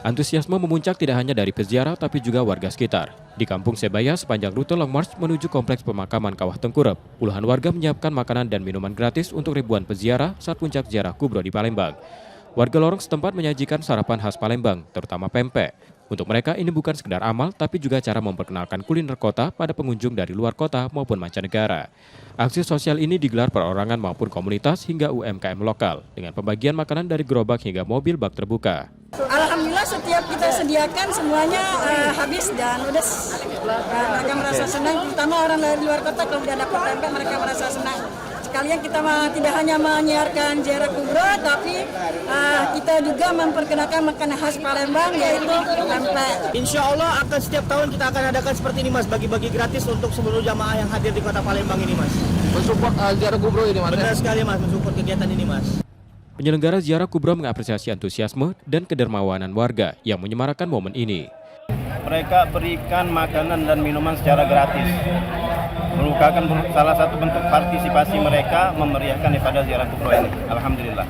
Antusiasme memuncak tidak hanya dari peziarah tapi juga warga sekitar. Di Kampung Sebaya sepanjang rute Long March menuju Kompleks Pemakaman Kawah Tengkurep, puluhan warga menyiapkan makanan dan minuman gratis untuk ribuan peziarah saat puncak ziarah kubro di Palembang. Warga lorong setempat menyajikan sarapan khas Palembang, terutama pempek. Untuk mereka ini bukan sekedar amal, tapi juga cara memperkenalkan kuliner kota pada pengunjung dari luar kota maupun mancanegara. Aksi sosial ini digelar perorangan maupun komunitas hingga UMKM lokal, dengan pembagian makanan dari gerobak hingga mobil bak terbuka. Alhamdulillah setiap kita sediakan semuanya habis dan udah mereka merasa senang, terutama orang dari luar kota kalau udah dapat pempek mereka merasa senang. Sekalian kita tidak hanya menyiarkan ziarah kubro, tapi kita juga memperkenalkan makanan khas Palembang yaitu pempek. Insya Allah akan setiap tahun kita akan adakan seperti ini Mas, bagi-bagi gratis untuk seluruh jamaah yang hadir di kota Palembang ini Mas. Mensupport ziarah kubro ini Mas? Benar sekali Mas, mensupport kegiatan ini Mas. Penyelenggara ziarah kubro mengapresiasi antusiasme dan kedermawanan warga yang menyemarakan momen ini. Mereka berikan makanan dan minuman secara gratis. Merupakan salah satu bentuk partisipasi mereka memeriahkan ibadah ziarah kubro ini. Alhamdulillah.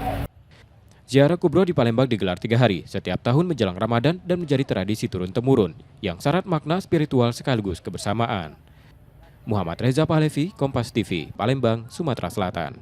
Ziarah kubro di Palembang digelar 3 hari setiap tahun menjelang Ramadan dan menjadi tradisi turun-temurun yang syarat makna spiritual sekaligus kebersamaan. Muhammad Reza Pahlevi, Kompas TV, Palembang, Sumatera Selatan.